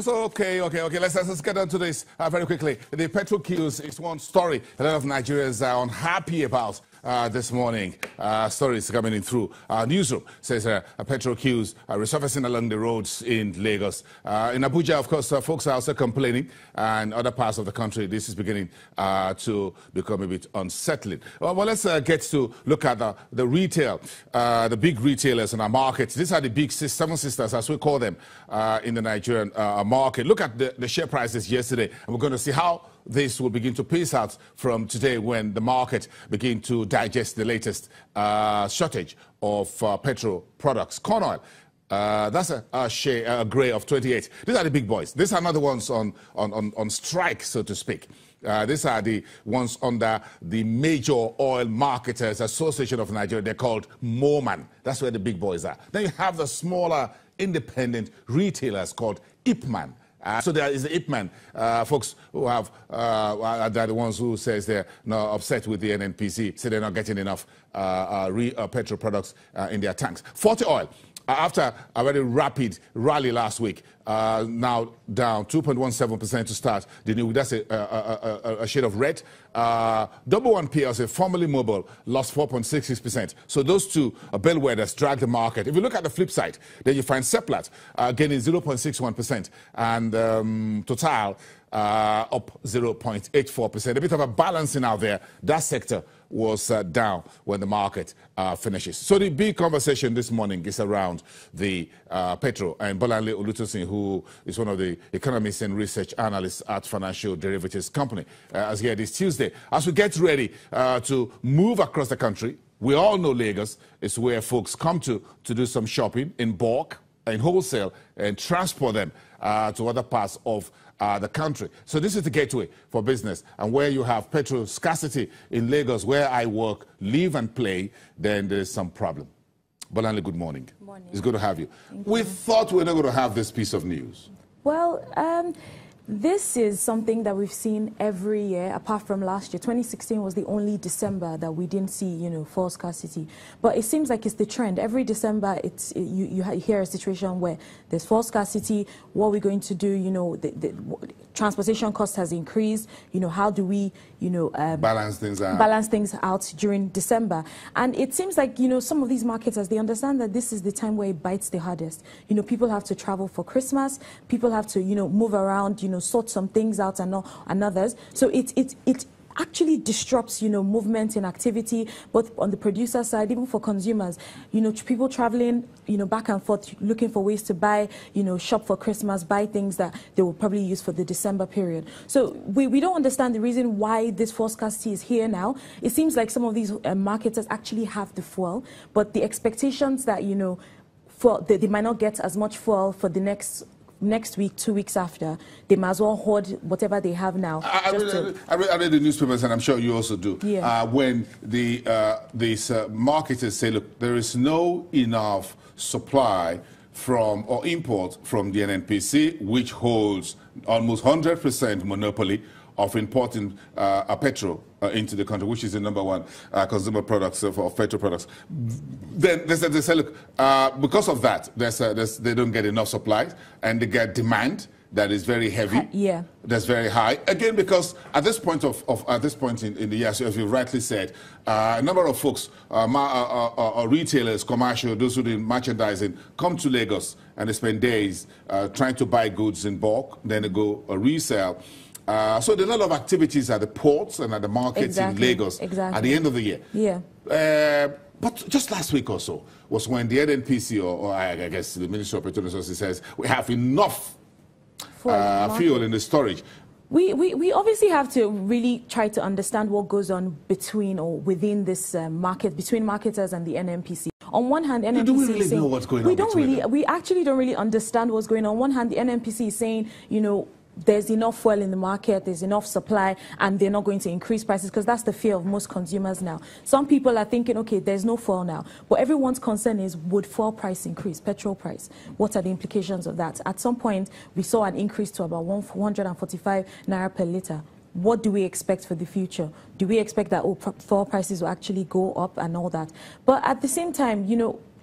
Also, okay. Let's get on to this very quickly. The Petro queues is one story a lot of Nigerians are unhappy about this morning. Stories coming in through newsroom says Petro queues resurfacing along the roads in Lagos. In Abuja, of course, folks are also complaining, and other parts of the country, this is beginning to become a bit unsettling. Well, let's get to look at the retail, the big retailers in our markets. These are the big seven sisters, as we call them, in the Nigerian market. Look at the share prices yesterday, and we're going to see how this will begin to pace out from today when the market begin to digest the latest shortage of petrol products. Corn oil, that's a share, a grey of 28. These are the big boys. These are not the ones on strike, so to speak. These are the ones under the Major Oil Marketers Association of Nigeria. They're called MOMAN. That's where the big boys are. Then you have the smaller independent retailers called IPMAN. So there is the IPMAN folks who have, they're the ones who says they're not upset with the NNPC, say they're not getting enough petrol products in their tanks. 40 oil, after a very rapid rally last week, now down 2.17% to start the new week. That's a shade of red. Double One PLC, formerly Mobile, lost 4.66%. So those two bellwethers drag the market. If you look at the flip side, then you find Seplat gaining 0.61% and Total up 0.84%. A bit of a balancing out there. That sector was down when the market finishes. So the big conversation this morning is around the Petro, and Bolanle Olutosin, who is one of the economists and research analysts at Financial Derivatives Company, as here this Tuesday. As we get ready to move across the country, we all know Lagos is where folks come to do some shopping in bulk, in wholesale, and transport them to other parts of the country. So this is the gateway for business. And where you have petrol scarcity in Lagos, where I work, live and play, then there's some problem. Bolanle, good morning. Good morning. It's good to have you. Thank We you. thought we were not going to have this piece of news. Well, this is something that we've seen every year, apart from last year. 2016 was the only December that we didn't see, fuel scarcity. But it seems like it's the trend. Every December, you hear a situation where there's fuel scarcity. What are we going to do? The transportation cost has increased. How do we, Balance things out. Balance things out during December. And it seems like, some of these markets, as they understand that this is the time where it bites the hardest. People have to travel for Christmas. People have to, move around, sort some things out and others. So it actually disrupts, movement and activity, both on the producer side, even for consumers. People traveling, back and forth, looking for ways to buy, shop for Christmas, buy things that they will probably use for the December period. So we don't understand the reason why this fuel scarcity is here now. It seems like some of these marketers actually have the fuel, but the expectations that, they might not get as much fuel for the next week, 2 weeks after, they might as well hoard whatever they have now. I read the newspapers, and I'm sure you also do. Yeah. When these marketers say, look, there is no enough supply from or import from the NNPC, which holds almost 100% monopoly of importing petrol into the country, which is the #1 consumer products of petrol products. Then they say, look, because of that, they don't get enough supply, and they get demand that is very heavy. Yeah. That's very high. Again, because at this point in the year, so as you rightly said, a number of folks, retailers, commercial, those who do merchandising, come to Lagos and they spend days trying to buy goods in bulk, then they go resell. So there are a lot of activities at the ports and at the markets in Lagos at the end of the year. Yeah. But just last week or so was when the NNPC, or I guess the Ministry of Petroleum Resources, says we have enough fuel in the storage. We obviously have to really try to understand what goes on between or within this market, between marketers and the NNPC. On one hand, NNPC do we really is saying, know what's going on? We actually don't really understand what's going on. On one hand, the NNPC is saying, there's enough fuel in the market, there's enough supply, and they're not going to increase prices, because that's the fear of most consumers now. Some people are thinking, okay, there's no fuel now. But everyone's concern is, would fuel price increase, petrol price? What are the implications of that? At some point, we saw an increase to about 145 naira per litre. What do we expect for the future? Do we expect that fuel prices will actually go up and all that? But at the same time,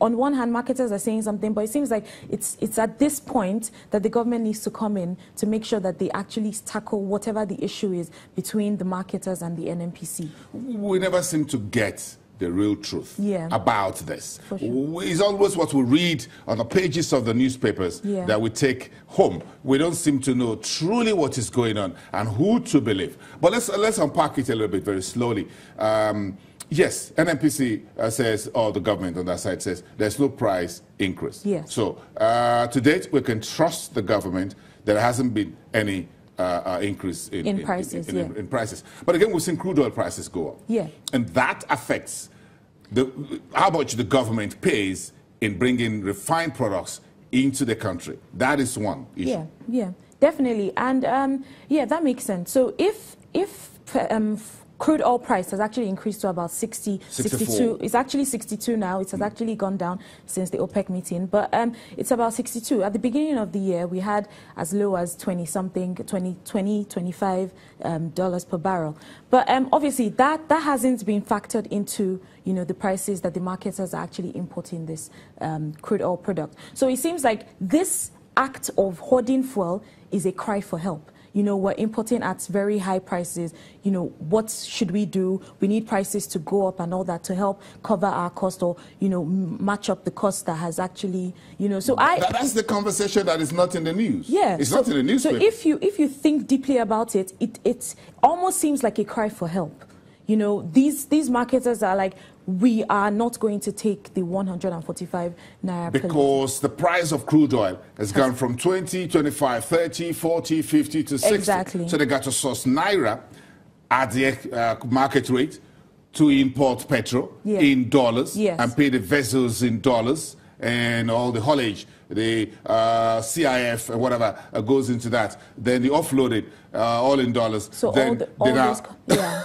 on one hand, marketers are saying something, but it seems like it's at this point that the government needs to come in to make sure that they actually tackle whatever the issue is between the marketers and the NNPC. We never seem to get the real truth about this. For sure. It's always what we read on the pages of the newspapers that we take home. We don't seem to know truly what is going on and who to believe. But let's unpack it a little bit very slowly. Yes, NNPC says, or the government on that side says, there's no price increase. Yes. So to date, we can trust the government. There hasn't been any increase in prices. But again, we've seen crude oil prices go up. Yeah. And that affects how much the government pays in bringing refined products into the country. That is one issue. Yeah, definitely. And yeah, that makes sense. So if crude oil price has actually increased to about 62. It's actually 62 now. It has actually gone down since the OPEC meeting, but it's about 62. At the beginning of the year, we had as low as 25 dollars per barrel. But obviously, that hasn't been factored into the prices that the marketers are actually importing this crude oil product. So it seems like this act of hoarding fuel is a cry for help. We're importing at very high prices. What should we do? We need prices to go up and all that to help cover our cost or, match up the cost that has actually, so that's the conversation that is not in the news. Yeah. It's not in the newspaper. So if you think deeply about it, it almost seems like a cry for help. These marketers are like, we are not going to take the 145 naira because the price of crude oil has gone from 20, 25, 30, 40, 50 to 60. Exactly. So they got to source naira at the market rate to import Petro in dollars and pay the vessels in dollars and all the haulage, the CIF and whatever goes into that. Then they offload it all in dollars. So then exactly.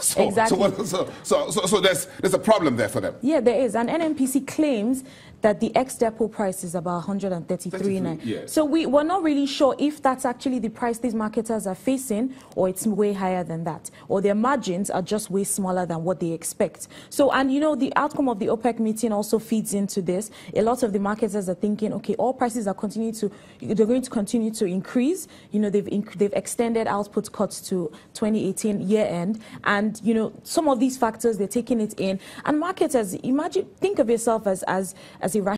So there's a problem there for them. Yeah, there is. And NNPC claims that the ex-depot price is about 133 now. Yes. So we're not really sure if that's actually the price these marketers are facing, or it's way higher than that, or their margins are just way smaller than what they expect. So, and the outcome of the OPEC meeting also feeds into this. A lot of the marketers are thinking, okay, all prices are they're going to continue to increase. They've extended output cuts to 2018 year end, and some of these factors they're taking it in. And marketers, think of yourself as a